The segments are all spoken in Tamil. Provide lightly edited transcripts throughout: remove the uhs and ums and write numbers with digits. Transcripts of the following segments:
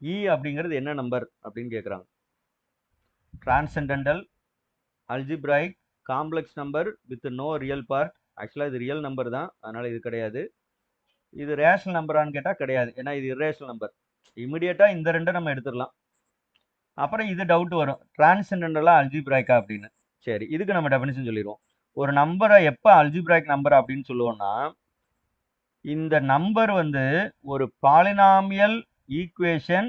E அப்படிங்கிறது என்ன நம்பர் அப்படின்னு கேட்குறாங்க. Transcendental, algebraic, complex number with no real part. ஆக்சுவலாக இது ரியல் நம்பர் தான், அதனால இது கிடையாது. இது ரேஷனல் நம்பரான்னு கேட்டால் கிடையாது, ஏன்னா இது இரேஷனல் நம்பர். இமிடியேட்டாக இந்த ரெண்டை நம்ம எடுத்துடலாம். அப்புறம் இது டவுட் வரும், டிரான்சென்டென்டலா அல்ஜிப்ராய்க்கா அப்படின்னு. சரி, இதுக்கு நம்ம டெஃபினிஷன் சொல்லிடுவோம். ஒரு நம்பரை எப்போ அல்ஜிப்ராய்க் நம்பர் அப்படின்னு சொல்லுவோம்னா, இந்த நம்பர் வந்து ஒரு polynomial equation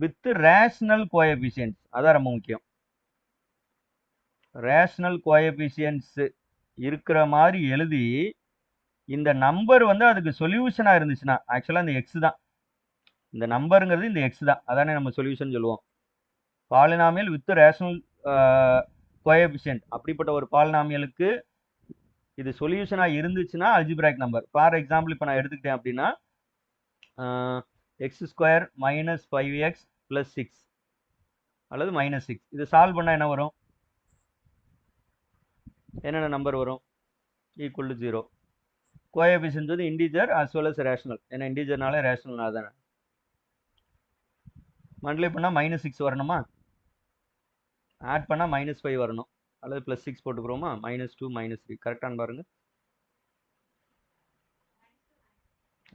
with rational coefficients. அதான் ரொம்ப முக்கியம். ரேஷனல் கோஎஃபிஷியன்ட்ஸ் இருக்கிற மாதிரி எழுதி, இந்த நம்பர் வந்து அதுக்கு சொல்யூஷனாக இருந்துச்சுன்னா, ஆக்சுவலாக இந்த எக்ஸ் தான், இந்த நம்பருங்கிறது இந்த எக்ஸ் தான், அதானே நம்ம சொல்யூஷன் சொல்லுவோம். பாலினாமியல் வித் ரேஷனல் கோஎஃபிஷியன்ட், அப்படிப்பட்ட ஒரு பாலினாமியலுக்கு இது சொல்யூஷனாக இருந்துச்சுன்னா அல்ஜிப்ராய்க் நம்பர். ஃபார் எக்ஸாம்பிள் இப்போ நான் எடுத்துக்கிட்டேன் அப்படின்னா, X square minus 5x plus 6 அல்லது மைனஸ் 6, இது சால்வ் பண்ணால் என்ன வரும்? என்னென்ன நம்பர் வரும்? Equal to 0. கோஎஃபிஷியன்ட் வந்து integer as well as rational, ஏன்னா இன்டிஜர்னாலே ரேஷனல்னா தானே. மல்டிப்ளை பண்ணால் மைனஸ் 6 வரணுமா, ஆட் பண்ணால் மைனஸ் 5 வரணும், அல்லது ப்ளஸ் 6 போட்டுக்கிறோமா, -2 -3. கரெக்டானு பாருங்க.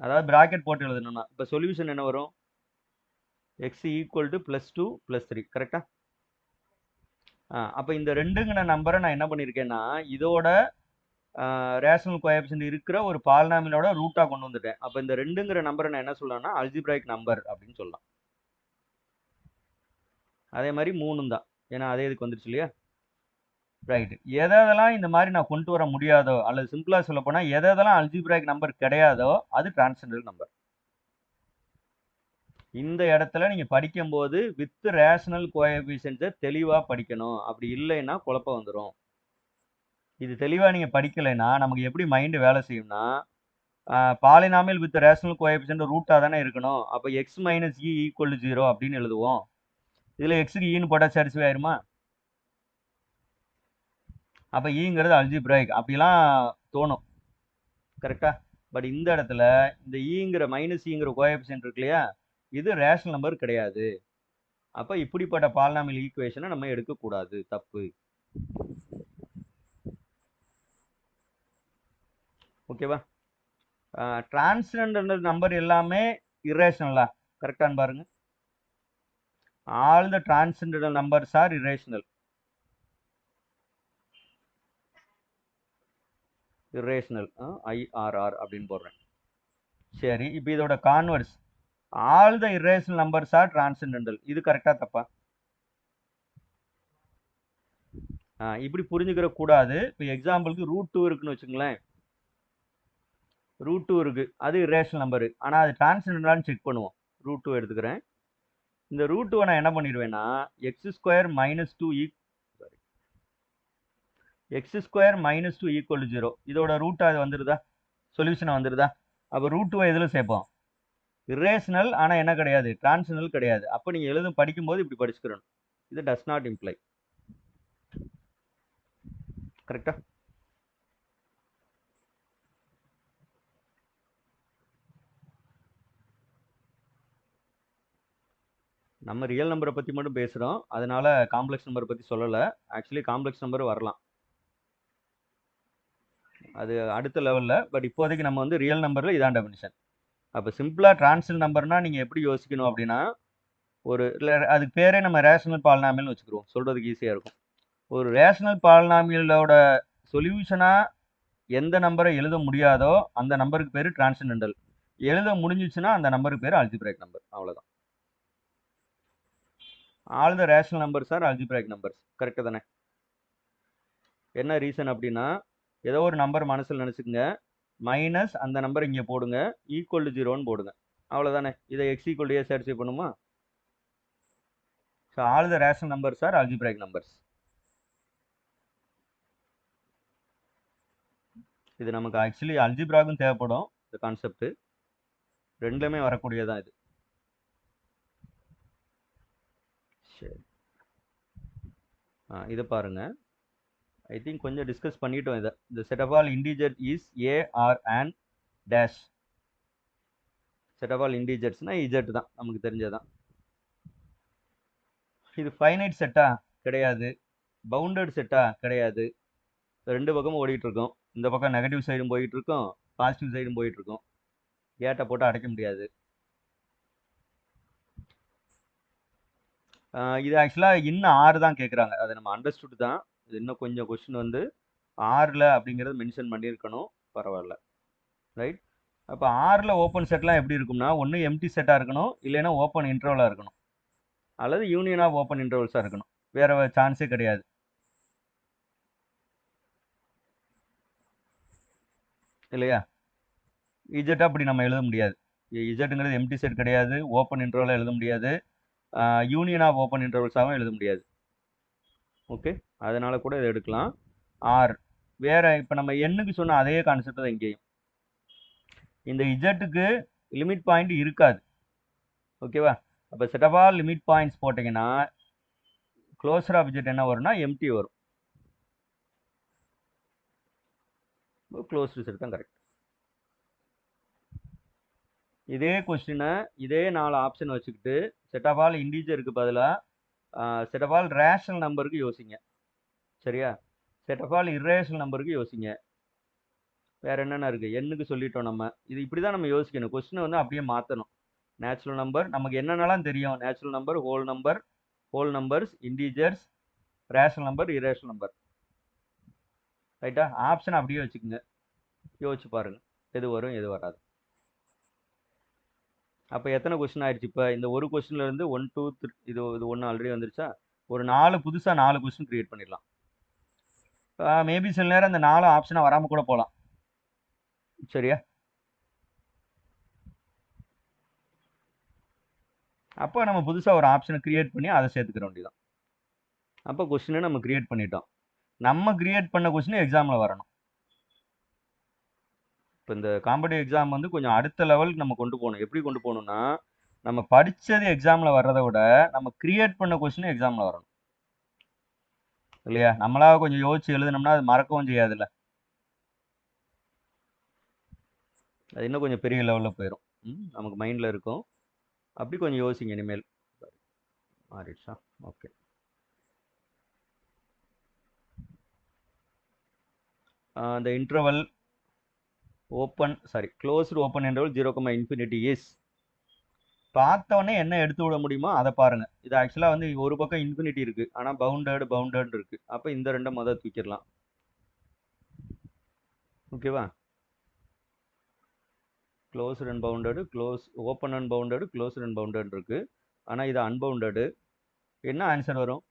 அதாவது பிராக்கெட் போட்டு எழுதணும்னா இப்போ சொல்யூஷன் என்ன வரும்? X equal to +2 +3. கரெக்டா? அப்போ இந்த ரெண்டுங்கிற நம்பரை நான் என்ன பண்ணியிருக்கேன்னா, இதோட ரேஷனல் கோஎஃபிஷியன்ட் இருக்கிற ஒரு பாலினாமியலோட ரூட்டாக கொண்டு வந்துட்டேன். அப்போ இந்த ரெண்டுங்கிற நம்பரை நான் என்ன சொல்லலாம்னா அல்ஜிப்ராய்க் நம்பர் அப்படின்னு சொல்லலாம். அதே மாதிரி 3 தான், ஏன்னா அதே இதுக்கு வந்துருச்சு இல்லையா. ரைட். எதெல்லாம் இந்த மாதிரி நான் கொண்டு வர முடியாதோ, அல்லது சிம்பிளாக சொல்ல போனால் எதெல்லாம் அல்ஜிப்ராய்க் நம்பர் கிடையாதோ அது டிரான்சென்டென்டல் நம்பர். இந்த இடத்துல நீங்க படிக்கும்போது வித் ரேஷனல் கோஎஃபிஷியன்ட்ஸை தெளிவாக படிக்கணும். அப்படி இல்லைன்னா குழப்பம் வந்துடும். இது தெளிவாக நீங்கள் படிக்கலைன்னா நமக்கு எப்படி மைண்டு வேலை செய்யும்னா, பாலினாமியல் வித் ரேஷனல் கோஎஃபிஷியன்ட் ரூட்டாக தானே இருக்கணும். அப்போ X minus E equal to 0 அப்படின்னு எழுதுவோம். இதில் எக்ஸுக்கு ஈன்னு போட்டால் சாட்டிஸ்ஃபை ஆயிருமா? அப்போ ஈங்கிறது அல்ஜிப்ராய்க் அப்படிலாம் தோணும். கரெக்டா? பட் இந்த இடத்துல இந்த ஈங்கிற மைனஸ் ஈங்கிற கோஎஃபிஷியன்ட் இருக்கு இல்லையா, இது ரேஷனல் நம்பர் கிடையாது. அப்போ இப்படிப்பட்ட பாலினாமியல் ஈக்குவேஷனை நம்ம எடுக்கக்கூடாது, தப்பு. ஓகேவா? டிரான்சென்டென்டல் நம்பர் எல்லாமே இரேஷனலா? கரெக்டான்னு பாருங்க. All the transcendental numbers are irrational. Irrational, IRR அப்படின்னு போடுறேன். சரி, இப்போ இதோட converse, all the irrational numbers are transcendental. இது கரெக்டா தப்பா? இப்படி புரிஞ்சுக்கிற கூடாது. இப்போ எக்ஸாம்பிளுக்கு √2 இருக்குன்னு வச்சுங்களேன். √2 இருக்கு, அது இரேஷனல் நம்பரு, ஆனால் அது டிரான்சென்டென்டலான்னு செக் பண்ணுவோம். √2 எடுத்துக்கிறேன். இந்த √2 நான் என்ன பண்ணிடுவேன்னா எக்ஸ் ஸ்கொயர் -2 ஈக்குவல் டு 0, இதோட ரூட்டா இது வந்துருதா, சொல்யூஷன் வந்துருதா? அப்போ √2 எதில் சேர்ப்போம்? இரேஷனல், ஆனால் என்ன கிடையாது, டிரான்சென்டென்டல் கிடையாது. அப்போ நீங்கள் எழுதும் படிக்கும்போது இப்படி படிச்சுக்கிறோம். இது டஸ் நாட் இம்ப்ளை. கரெக்டா? நம்ம ரியல் நம்பரை பற்றி மட்டும் பேசுகிறோம், அதனால காம்ப்ளெக்ஸ் நம்பரை பற்றி சொல்லலை. ஆக்சுவலி காம்ப்ளெக்ஸ் நம்பர் வரலாம், அது அடுத்த லெவலில். பட் இப்போதைக்கு நம்ம வந்து ரியல் நம்பரில் இதான் டெஃபினிஷன். அப்போ சிம்பிளாக டிரான்சென்டென்டல் நம்பர்னால் நீங்கள் எப்படி யோசிக்கணும் அப்படின்னா, ஒரு அதுக்கு பேரே நம்ம ரேஷனல் பாலினாமியல்னு வச்சுக்கிறோம், சொல்கிறதுக்கு ஈஸியாக இருக்கும். ஒரு ரேஷனல் பாலினாமியலோட சொல்யூஷனாக எந்த நம்பரை எழுத முடியாதோ அந்த நம்பருக்கு பேர் டிரான்சென்டென்டல். எழுத முடிஞ்சிச்சுன்னா அந்த நம்பருக்கு பேர் அல்ஜிப்ராய்க் நம்பர். அவ்வளோதான். All the rational numbers are algebraic numbers. Correct தானே? என்ன ரீசன் அப்படின்னா, ஏதோ ஒரு நம்பர் மனசில் நினச்சிக்கங்க, மைனஸ் அந்த நம்பர் இங்கே போடுங்க, ஈக்குவல் டு 0ன்னு போடுங்க, அவ்வளோதானே. இதை X equal to A satisfy பண்ணுமா? So all the rational numbers are algebraic numbers. இது நமக்கு ஆக்சுவலி அல்ஜிப்ராக்கும் தேவைப்படும் இந்த கான்செப்ட், ரெண்டுலேயுமே வரக்கூடியதான் இது. சரி, இதை பாருங்க. ஐ திங்க் கொஞ்சம் டிஸ்கஸ் பண்ணிட்டோம் இதை. இந்த set of all integer is A R and dash. Set of all இன்டிஜர்ஸ்னா இஜெட் தான், நமக்கு தெரிஞ்சதான். இது ஃபைனைட் செட்டா கிடையாது, பவுண்டட் செட்டா கிடையாது. ரெண்டு பக்கமும் ஓடிட்டு இருக்கோம். இந்த பக்கம் நெகட்டிவ் சைடும் போயிட்டு இருக்கோம், பாசிட்டிவ் சைடும் போயிட்டு இருக்கோம். கேட்டை போட்டு அடைக்க முடியாது. இது ஆக்சுவலாக இன்னும் 6 தான் கேட்குறாங்க. அதை நம்ம அண்டர்ஸ்டுட் தான். இது இன்னும் கொஞ்சம் கொஸ்டின் வந்து 6ல் அப்படிங்கிறது மென்ஷன் பண்ணியிருக்கணும். பரவாயில்ல, ரைட். அப்போ 6ல் ஓப்பன் செட்லாம் எப்படி இருக்கும்னா, ஒன்று எம்டி செட்டாக இருக்கணும், இல்லைன்னா ஓப்பன் இன்டர்வலாக இருக்கணும், அல்லது யூனியன் ஆஃப் ஓப்பன் இன்டர்வல்ஸாக இருக்கணும். வேற சான்ஸே கிடையாது, இல்லையா? இஜெட் அப்படி நம்ம எழுத முடியாது. இஜெட்டுங்கிறது எம்டி செட் கிடையாது, ஓப்பன் இன்டர்வலாக எழுத முடியாது, யூனியன் ஆஃப் ஓப்பன் இன்டர்வல்ஸாகவும் எழுத முடியாது. ஓகே, அதனால கூட இதை எடுக்கலாம். ஆர் வேற இப்போ நம்ம எண்ணுக்கு சொன்ன அதே கான்செப்ட் தான் இங்கேயும். இந்த இஜெட்டுக்கு லிமிட் பாயிண்ட் இருக்காது, ஓகேவா? அப்போ set of all limit points போட்டிங்கன்னா க்ளோசர் ஆஃப் இஜெட் என்ன வரும்னா எம்டி வரும். க்ளோஸ்டு செட் தான் கரெக்ட். இதே கொஸ்டினை இதே 4 ஆப்ஷன் வச்சுக்கிட்டு செட் ஆஃப் ஆல் இண்டீஜருக்கு பதிலாக செட் ஆஃப் ஆல் ரேஷனல் நம்பருக்கு யோசிங்க, சரியா? செட் ஆஃப் ஆல் இர்ரேஷனல் நம்பருக்கு யோசிங்க. வேற என்னென்ன இருக்குது? எண்ணுக்கு சொல்லிட்டோம் நம்ம. இது இப்படி தான் நம்ம யோசிக்கணும். கொஸ்டினை வந்து அப்படியே மாற்றணும். நேச்சுரல் நம்பர் நமக்கு என்னென்னலாம் தெரியும்? Natural number, whole numbers, integers, rational number, irrational number, ரைட்டா? ஆப்ஷன் அப்படியே வச்சுக்கோங்க, யோசிச்சு பாருங்க எது வரும் எது வராது. அப்போ எத்தனை கொஸ்டின் ஆயிடுச்சு? இப்போ இந்த ஒரு கொஸ்டின்ல இருந்து 1 2 3 இது 1 ஆல்ரெடி வந்துருச்சா? ஒரு 4 புதுசாக 4 கொஸ்டின் கிரியேட் பண்ணிடலாம். மேபி சில நேரம் இந்த 4 ஆப்ஷனாக வராமல் கூட போகலாம், சரியா? அப்போ நம்ம புதுசாக ஒரு ஆப்ஷனை கிரியேட் பண்ணி அதை சேர்த்துக்கிற வேண்டியதான். அப்போ கொஸ்டினை நம்ம கிரியேட் பண்ணிட்டோம். நம்ம கிரியேட் பண்ண கொஸ்டின் எக்ஸாமில் வரணும். இப்போ இந்த காம்படிட்டிவ் எக்ஸாம் வந்து கொஞ்சம் அடுத்த லெவலுக்கு நம்ம கொண்டு போகணும். எப்படி கொண்டு போகணும்னா, நம்ம படித்தது எக்ஸாமில் வர்றதை விட நம்ம கிரியேட் பண்ண கொஸ்டின் எக்ஸாமில் வரணும், இல்லையா? நம்மளாக கொஞ்சம் யோசிச்சு எழுதுனோம்னா அது மறக்கவும் செய்யாதுல்ல, அது இன்னும் கொஞ்சம் பெரிய லெவலில் போயிடும், நமக்கு மைண்டில் இருக்கும். அப்படி கொஞ்சம் யோசிங்க இனிமேல். மாறிடுச்சா? ஓகே. அந்த interval closed open interval 0, is பார்த்தோன்னே என்ன எடுத்து விட முடியுமோ அதை பாருங்க. இது ஆக்சுவலாக வந்து ஒரு பக்கம் இன்ஃபினிட்டி இருக்கு, ஆனால் பவுண்டட் இருக்கு. அப்போ இந்த ரெண்டை முதல் தூக்கிடலாம், ஓகேவா? Closed and bounded, open and bounded, closed and bounded இருக்கு. ஆனால் இது அன்பவுண்டடு. என்ன ஆன்சர் வரும்?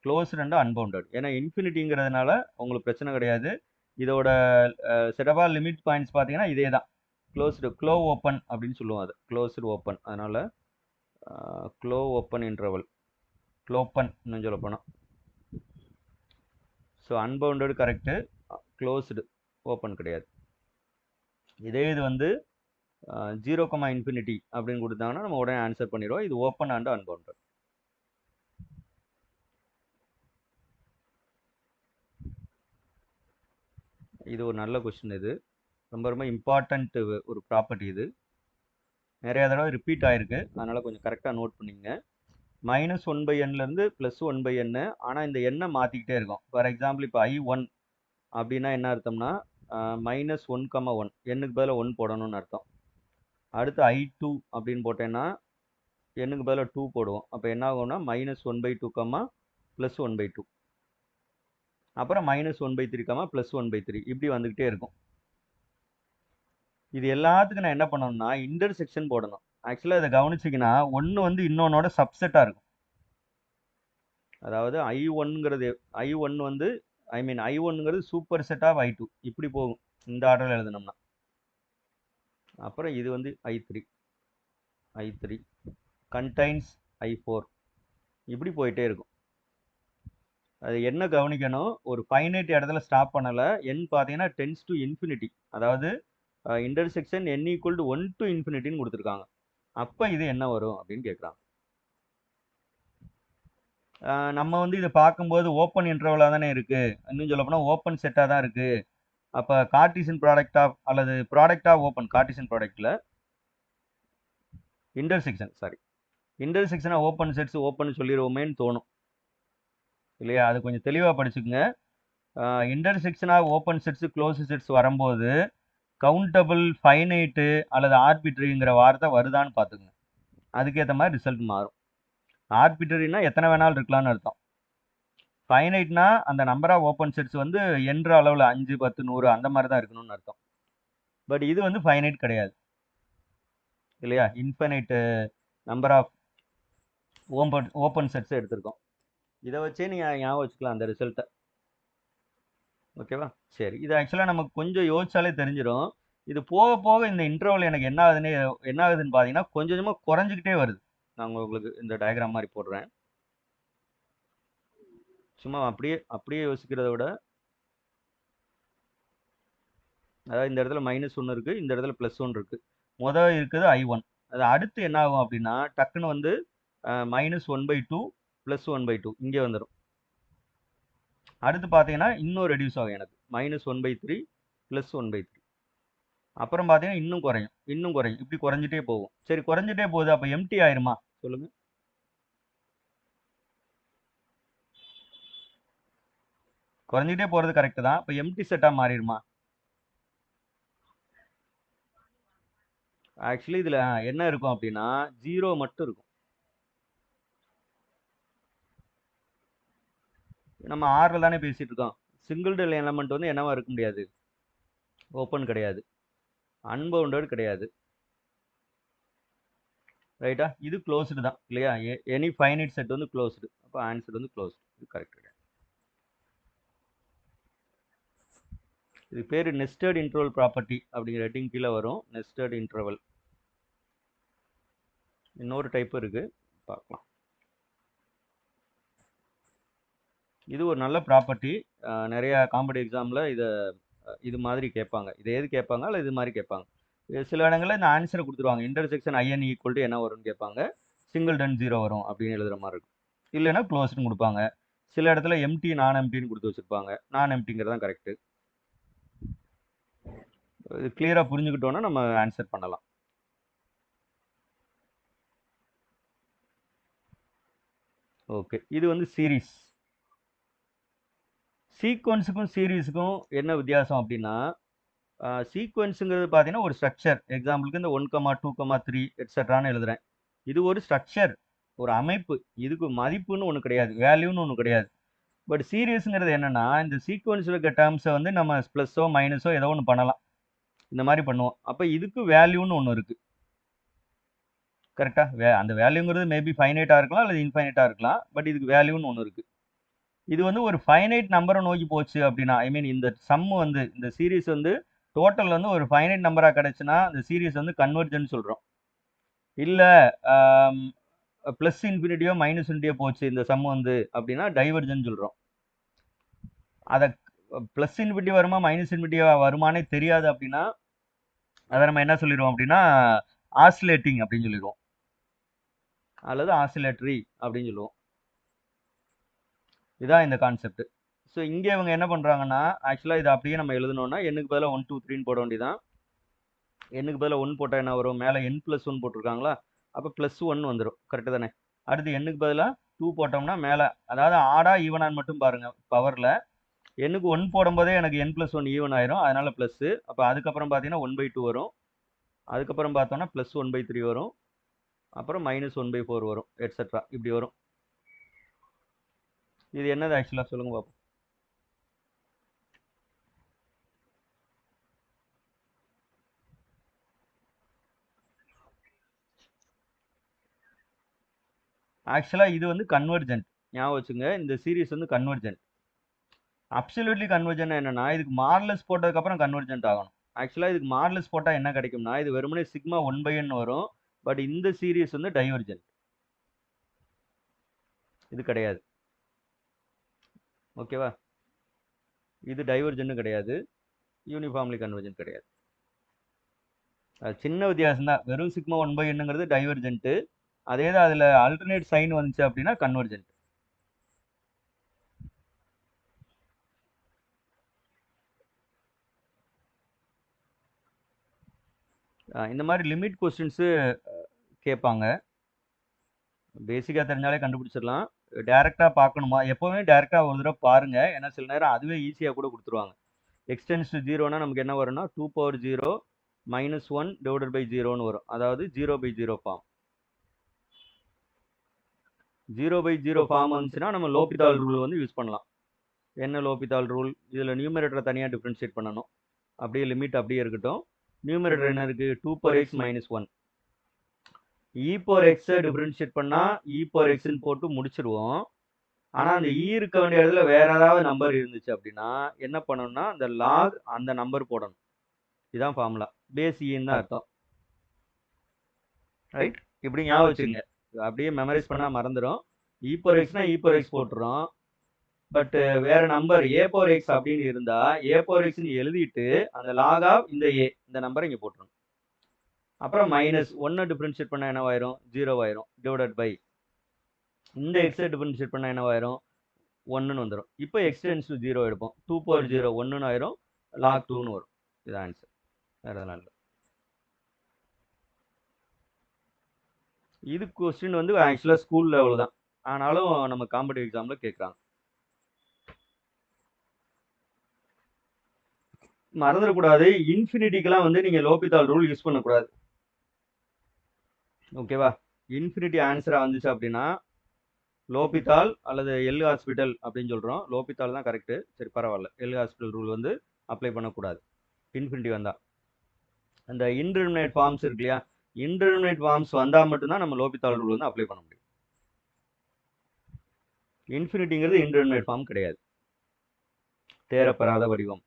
Closed and unbounded. ஏன்னா இன்ஃபினிட்டிங்கிறதுனால உங்களுக்கு பிரச்சனை கிடையாது. இதோட set of all limit points பார்த்தீங்கன்னா இதே தான், க்ளோ ஓப்பன் அப்படின்னு சொல்லுவோம். அது க்ளோஸ்டு ஓப்பன், அதனால க்ளோ ஓப்பன் இன்டர்வல், க்ளோப்பன் இன்னும் சொல்ல போனால். So unbounded correct, closed open கிடையாது. இதே இது வந்து 0, அப்படின்னு கொடுத்தாங்கன்னா நம்ம உடனே ஆன்சர் பண்ணிடுவோம். இது ஓப்பன் அண்ட் அன்பவுண்டட். இது ஒரு நல்ல கொஸ்டின். இது ரொம்ப ரொம்ப இம்பார்ட்டண்ட் ஒரு ப்ராப்பர்ட்டி. இது நிறைய தடவை ரிப்பீட் ஆயிருக்கு, அதனால் கொஞ்சம் கரெக்டாக நோட் பண்ணிங்க. -1/nலேருந்து +1/n, ஆனால் இந்த எண்ணை மாற்றிக்கிட்டே இருக்கும். ஃபார் எக்ஸாம்பிள் இப்போ I1 அப்படின்னா என்ன அர்த்தம்னா -1,1 எண்ணுக்கு பதிலாக 1 போடணும்னு அர்த்தம். அடுத்து I2 அப்படின்னு போட்டேன்னா எண்ணுக்கு பதிலாக 2 போடுவோம். அப்போ என்ன ஆகும்னா -1/2, +1/2, அப்புறம் -1/3, +1/3, இப்படி வந்துக்கிட்டே இருக்கும். இது எல்லாத்துக்கும் நான் என்ன பண்ணணும்னா இன்டர்செக்ஷன் போடணும். ஆக்சுவலாக இதை கவனிச்சிங்கன்னா 1 வந்து இன்னொன்னோட சப்செட்டாக இருக்கும். அதாவது I1 வந்து I1ங்கிறது சூப்பர் செட் ஆஃப் I2, இப்படி போகும் இந்த ஆர்டரில் எழுதணும்னா. அப்புறம் இது வந்து I3 கண்டைன்ஸ் I4, இப்படி போயிட்டே இருக்கும். அது என்ன கவனிக்கணும், ஒரு ஃபைனைட் இடத்துல ஸ்டாப் பண்ணலை. என் பார்த்தீங்கன்னா டென்ஸ் டு இன்ஃபினிட்டி, அதாவது இன்டர்செக்ஷன் n = 1 to ன்னு கொடுத்துருக்காங்க. அப்போ இது என்ன வரும் அப்படின்னு கேட்குறாங்க. நம்ம வந்து இதை பார்க்கும்போது ஓப்பன் இன்டர்வலாக தானே இருக்குது, இன்னும் சொல்ல போனால் ஓப்பன் செட்டாக தான் இருக்குது. அப்போ கார்ட்டீசியன் ப்ராடக்ட் ஆஃப் அல்லது ப்ராடக்ட் ஆஃப் ஓப்பன், கார்ட்டீசியன் ப்ராடக்டில் இன்டர்செக்ஷன் சாரி இன்டர்செக்ஷனாக ஓப்பன் செட்ஸ் ஓப்பன் சொல்லிடுவோமேன்னு தோணும் இல்லையா? அது கொஞ்சம் தெளிவாக படிச்சுக்குங்க. இன்டர்செக்ஷனாக ஓப்பன் செட்ஸ் க்ளோஸ் செட்ஸ் வரும்போது கவுண்டபிள், ஃபைனைட்டு அல்லது ஆர்பிட்ரிங்கிற வார்த்தை வருதான்னு பார்த்துக்குங்க. அதுக்கேற்ற மாதிரி ரிசல்ட் மாறும். ஆர்பிட்ரினா எத்தனை வேணாலும் இருக்கலாம்னு அர்த்தம். ஃபைனைட்னா அந்த நம்பர் ஆஃப் ஓப்பன் செட்ஸ் வந்து என்ற அளவில் 5, 10, 100 அந்த மாதிரி தான் இருக்கணும்னு அர்த்தம். பட் இது வந்து ஃபைனைட் கிடையாது இல்லையா? Infinite number of open sets எடுத்திருக்கோம். இதை வச்சே நீங்கள் ஞாபகம் வச்சுக்கலாம் அந்த ரிசல்ட்டை. ஓகேவா? சரி, இது ஆக்சுவலாக நமக்கு கொஞ்சம் யோசிச்சாலே தெரிஞ்சிடும். இது போக போக இந்த இன்டர்வல் எனக்கு என்ன ஆகுதுன்னு பார்த்தீங்கன்னா கொஞ்சம் கொஞ்சமாக குறைஞ்சிக்கிட்டே வருது. நான் உங்களுக்கு இந்த டயக்ராம் மாதிரி போடுறேன். சும்மா அப்படியே யோசிக்கிறத விட, அதாவது இந்த இடத்துல -1 இருக்குது, இந்த இடத்துல +1 இருக்குது. முதல் இருக்குது I1. அது அடுத்து என்ன ஆகும் அப்படின்னா டக்குன்னு வந்து -1/2 +1/2 இங்கே வந்துடும். அடுத்து பார்த்தீங்கன்னா இன்னும் ரெடியூஸ் ஆகும் எனக்கு -1/3 +1/3. அப்புறம் பார்த்தீங்கன்னா இன்னும் குறையும் இப்படி குறைஞ்சிட்டே போகும். சரி, குறைஞ்சிட்டே போகுது, அப்போ எம்டி ஆயிருமா சொல்லுங்க? குறைஞ்சிட்டே போகிறது கரெக்டு தான். இப்போ எம்டி செட்டாக மாறிடுமா? ஆக்சுவலி இதில் என்ன இருக்கும் அப்படின்னா 0 மட்டும் இருக்கும். நம்ம ஆறில் தானே பேசிகிட்டு இருக்கோம். சிங்கிள் டெல் எலமெண்ட் வந்து என்னவா இருக்க முடியாது? ஓப்பன் கிடையாது, அன்பவுண்டட் கிடையாது, ரைட்டா? இது க்ளோஸ்டு தான் இல்லையா? எனி ஃபைனைட் செட் வந்து க்ளோஸ்டு. அப்போ ஆன்சர் வந்து க்ளோஸ்டு. இது கரெக்ட் கிடையாது. இது பேர் நெஸ்டட் இன்டர்வல் ப்ராப்பர்ட்டி அப்படிங்கிற ஹெட்டிங் கீழே வரும். Nested interval. இன்னொரு டைப் இருக்கு, பார்க்கலாம். இது ஒரு நல்ல ப்ராப்பர்ட்டி. நிறைய காம்படிட்டிவ் எக்ஸாமில் இது மாதிரி கேட்பாங்க. இது எது கேட்பாங்க இல்லை இது மாதிரி கேட்பாங்க. சில இடங்களில் இந்த ஆன்சரை கொடுத்துருவாங்க. இன்டர்செக்ஷன் IN ஈக்குவல் என்ன வரும்னு கேட்பாங்க. சிங்கிள் டன் 0 வரும் அப்படின்னு எழுதுற மாதிரி இருக்கும். இல்லைன்னா க்ளோஸ்னு கொடுப்பாங்க. சில இடத்துல எம்டி நான் எம்டின்னு கொடுத்து வச்சுருப்பாங்க. நான் எம்டிங்கிறது தான் கரெக்டு. இது கிளியராக புரிஞ்சுக்கிட்டோன்னா நம்ம ஆன்சர் பண்ணலாம். ஓகே, இது வந்து சீரீஸ். சீக்வன்ஸுக்கும் சீரீஸுக்கும் என்ன வித்தியாசம் அப்படின்னா சீக்வன்ஸுங்கிறது பார்த்தீங்கன்னா ஒரு ஸ்ட்ரக்சர். எக்ஸாம்பிளுக்கு இந்த 1, 2, 3 எட்ஸெட்ரான்னு எழுதுறேன். இது ஒரு ஸ்ட்ரக்சர், ஒரு அமைப்பு. இதுக்கு மதிப்புன்னு ஒன்று கிடையாது, வேல்யூன்னு ஒன்று கிடையாது. பட் சீரியஸுங்கிறது என்னன்னா இந்த சீக்வன்ஸில் இருக்க டேர்ம்ஸை வந்து நம்ம ப்ளஸ்ஸோ மைனஸோ ஏதோ ஒன்று பண்ணலாம். இந்த மாதிரி பண்ணுவோம். அப்போ இதுக்கு வேல்யூன்னு ஒன்று இருக்குது. கரெக்டாக? அந்த வேல்யூங்கிறது மேபி ஃபைனைட்டாக இருக்கலாம் அல்லது இன்ஃபைனைட்டாக இருக்கலாம். பட் இதுக்கு வேல்யூன்னு ஒன்று இருக்குது. இது வந்து ஒரு ஃபைனைட் நம்பரை நோக்கி போச்சு அப்படின்னா, ஐ மீன் இந்த சம் வந்து இந்த சீரீஸ் வந்து டோட்டல் வந்து ஒரு ஃபைனைட் நம்பராக கிடைச்சுன்னா இந்த சீரீஸ் வந்து கன்வர்ஜென்ட் சொல்கிறோம். இல்லை ப்ளஸ் இன்ஃபினிட்டியோ மைனஸ் இன்ஃபினிட்டியோ போச்சு இந்த சம் வந்து அப்படின்னா டைவர்ஜென்ட் சொல்கிறோம். அதை ப்ளஸ் இன்ஃபினிட்டி வருமா மைனஸ் இன்ஃபினிட்டியோ வருமானே தெரியாது அப்படின்னா அதை நம்ம என்ன சொல்லிடுவோம் அப்படின்னா ஆசிலேட்டிங் அப்படின்னு சொல்லிடுவோம், அல்லது ஆசிலேட்டரி அப்படின்னு சொல்லுவோம். இதான் இந்த கான்செப்ட். ஸோ இங்கே இவங்க என்ன பண்ணுறாங்கன்னா ஆக்சுவலாக இதை அப்படியே நம்ம எழுதணும்னா எண்ணுக்கு பதிலாக 1, 2, 3 போட வேண்டியதான். எண்ணுக்கு பதிலாக 1 போட்டால் என்ன வரும்? மேலே n+1 போட்டிருக்காங்களா, அப்போ +1 வந்துடும். கரெக்டு தானே? அடுத்து எண்ணுக்கு பதிலாக 2 போட்டோம்னா மேலே, அதாவது ஆடா ஈவனான்னு மட்டும் பாருங்கள். பவரில் எண்ணுக்கு 1 போடும்போதே எனக்கு n+1 ஈவன் ஆயிரும், அதனால் ப்ளஸ்ஸு. அப்போ அதுக்கப்புறம் பார்த்தீங்கன்னா 1/2 வரும். அதுக்கப்புறம் பார்த்தோன்னா +1/3 வரும். அப்புறம் -1/4 வரும், எட்ஸெட்ரா இப்படி வரும். இது என்னது ஆக்சுவலாக சொல்லுங்கள் பார்ப்போம். ஆக்சுவலாக இது வந்து கன்வர்ஜென்ட். ஞாபகம் வச்சுங்க, இந்த சீரீஸ் வந்து கன்வர்ஜென்ட். அப்சல்யூட்லி கன்வர்ஜென்ட் என்னன்னா இதுக்கு மார்லெஸ் போட்டதுக்கப்புறம் கன்வர்ஜென்ட் ஆகணும். ஆக்சுவலாக இதுக்கு மார்லெஸ் போட்டால் என்ன கிடைக்கும்னா இது வெறுமனே சிக்மா 1/n வரும். பட் இந்த சீரீஸ் வந்து டைவர்ஜென்ட். இது கிடையாது. ஓகேவா? இது டைவர்ஜென்ட் கிடையாது, யூனிஃபார்ம்லி கன்வர்ஜென்ட் கிடையாது. அது சின்ன வித்தியாசம் தான். வெறும் சிக்மா 1/nங்கிறது டைவர்ஜென்ட்டு. அதே தான் அதில் ஆல்டர்னேட் சைன் வந்துச்சு அப்படின்னா கன்வர்ஜென்ட். இந்த மாதிரி லிமிட் கொஸ்டின்ஸு கேட்பாங்க. பேசிக்காக தெரிஞ்சாலே கண்டுபிடிச்சிடலாம். டேரெக்டாக பார்க்கணுமா? எப்போவுமே டேரெக்டாக ஒரு தடவை பாருங்கள். ஏன்னா சில நேரம் அதுவே ஈஸியாக கூட கொடுத்துருவாங்க. எக்ஸ்டென்ஸ் டு ஜீரோனா நமக்கு என்ன வரும்னா 2⁻0 -1 டிவைடட் பை 0ன்னு வரும். அதாவது 0/0 ஃபார்ம். 0/0 ஃபார்ம் வந்துச்சுன்னா நம்ம லோபிதால் ரூல் வந்து யூஸ் பண்ணலாம். என்ன லோபிதால் ரூல்? இதில் நியூமரேட்டரை தனியாக டிஃப்ரென்ஷியேட் பண்ணணும். அப்படியே லிமிட் அப்படியே இருக்கட்டும். நியூமரேட்டர் என்ன இருக்குது? 2/x - 1. e power x differentiate பண்ணால் e power xன்னு போட்டு முடிச்சிருவோம். ஆனால் அந்த e இருக்க வேண்டிய இடத்துல வேற ஏதாவது நம்பர் இருந்துச்சு அப்படின்னா என்ன பண்ணணும்னா அந்த லாக் அந்த நம்பர் போடணும். இதுதான் ஃபார்முலா. பேஸ் ன்னு தான் அர்த்தம். ரைட்? இப்படி ஞாபகம் வச்சுங்க. அப்படியே மெமரைஸ் பண்ணால் மறந்துடும். e power xனா e power x போட்டுறோம். பட் வேற நம்பர் a power x அப்படின்னு இருந்தா a power xன்னு எழுதிட்டு அந்த லாக் ஆஃப் இந்த நம்பரை இங்கே போட்டுருணும். அப்புறம் -1 டிஃபரன்ஷியேட் பண்ணால் என்னவாயிரும்? 0 ஆயிரும். டிவைடட் பை இந்த எக்ஸை டிஃபரன்ஷியேட் பண்ணால் என்னவாயிரும்? 1ன்னு வந்துடும். இப்போ x → 0 எடுப்போம். 2/0 1ன்னு ஆயிரும். log 2ன்னு வரும். இது ஆன்சர். வேற எதனால இல்லை. இது கொஸ்டின் வந்து ஆக்சுவலாக ஸ்கூல் லெவல் தான். ஆனாலும் நம்ம காம்படிட்டிவ் எக்ஸாமில் கேட்குறாங்க. மறந்துடக்கூடாது, இன்ஃபினிட்டிக்கெல்லாம் வந்து நீங்கள் லோபிதால் ரூல் யூஸ் பண்ணக்கூடாது. ஓகேவா? இன்ஃபினிட்டி ஆன்சராக வந்துச்சு அப்படின்னா லோபிதால் அல்லது எல் ஹாஸ்பிட்டல் அப்படின்னு சொல்கிறோம். லோபிதால் தான் கரெக்டு. சரி பரவாயில்ல. எல் ஹாஸ்பிட்டல் ரூல் வந்து அப்ளை பண்ணக்கூடாது இன்ஃபினிட்டி வந்தால். அந்த இன்டர்மினேட் ஃபார்ம்ஸ் இருக்கு இல்லையா? இன்டர்மினேட் ஃபார்ம்ஸ் வந்தால் மட்டும்தான் நம்ம லோபிதால் ரூல் வந்து அப்ளை பண்ண முடியும். இன்ஃபினிட்டிங்கிறது இன்டர்மினேட் ஃபார்ம் கிடையாது. தேரப்பெறாத வடிவம்.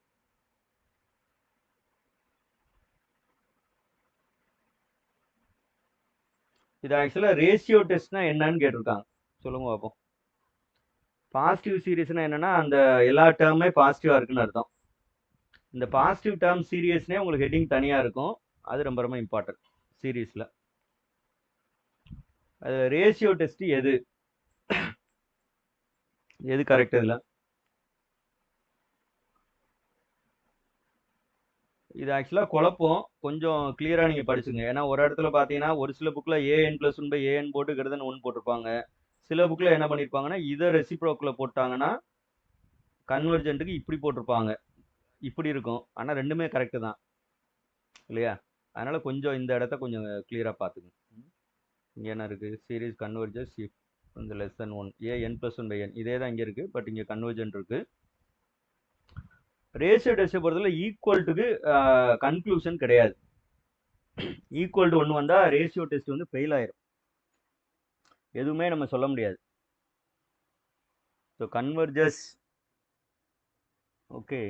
இது ஆக்சுவலாக ரேஷியோ டெஸ்ட்னா என்னன்னு கேட்டிருக்காங்க. சொல்லுங்க பார்ப்போம். பாசிட்டிவ் சீரீஸ்னா என்னன்னா அந்த எல்லா டேர்மே பாசிட்டிவா இருக்குன்னு அர்த்தம். இந்த பாசிட்டிவ் டேர்ம் சீரியஸ்னே உங்களுக்கு ஹெட்டிங் தனியா இருக்கும். அது ரொம்ப ரொம்ப இம்பார்ட்டன்ட் சீரீஸ்ல. அது ரேஷியோ டெஸ்ட் எது கரெக்ட்? இதுல இது ஆக்சுவலாக குழப்பம். கொஞ்சம் கிளியராக நீங்கள் படிச்சுங்க. ஏன்னா ஒரு இடத்துல பார்த்தீங்கன்னா ஒரு சில புக்கில் an+1/an போட்டு > 1 போட்டிருப்பாங்க. சில புக்கில் என்ன பண்ணியிருப்பாங்கன்னா இதை ரெசிப்ரோக்கில் போட்டாங்கன்னா கன்வர்ஜென்ட்டுக்கு இப்படி போட்டிருப்பாங்க. இப்படி இருக்கும். ஆனால் ரெண்டுமே கரெக்டு தான் இல்லையா? அதனால் கொஞ்சம் இந்த இடத்த கொஞ்சம் கிளியராக பார்த்துக்குங்க. இங்கே என்ன இருக்குது? சீரீஸ் கன்வர்ஜஸ் இஃப் இந்த <1 an+1/n இதே தான் இங்கே இருக்குது. பட் இங்கே கன்வர்ஜென்ட் இருக்குது. ரேஷியோ டெஸ்ட்டை பொறுத்தவரை ஈக்குவல்ட்டுக்கு கன்க்ளூஷன் கிடையாது. ஈக்குவல் டு 1 வந்தால் ரேஷியோ டெஸ்ட் வந்து ஃபெயில் ஆயிரும். எதுவுமே நம்ம சொல்ல முடியாது. ஸோ கன்வர்ஜஸ் ஓகே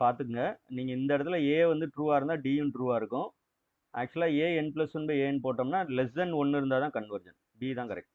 பார்த்துக்குங்க. நீங்கள் இந்த இடத்துல ஏ வந்து ட்ரூவாக இருந்தால் டியும் ட்ரூவாக இருக்கும். ஆக்சுவலாக an+1/an போட்டோம்னா <1 இருந்தால் தான் கன்வர்ஜன். டி தான் கரெக்ட்.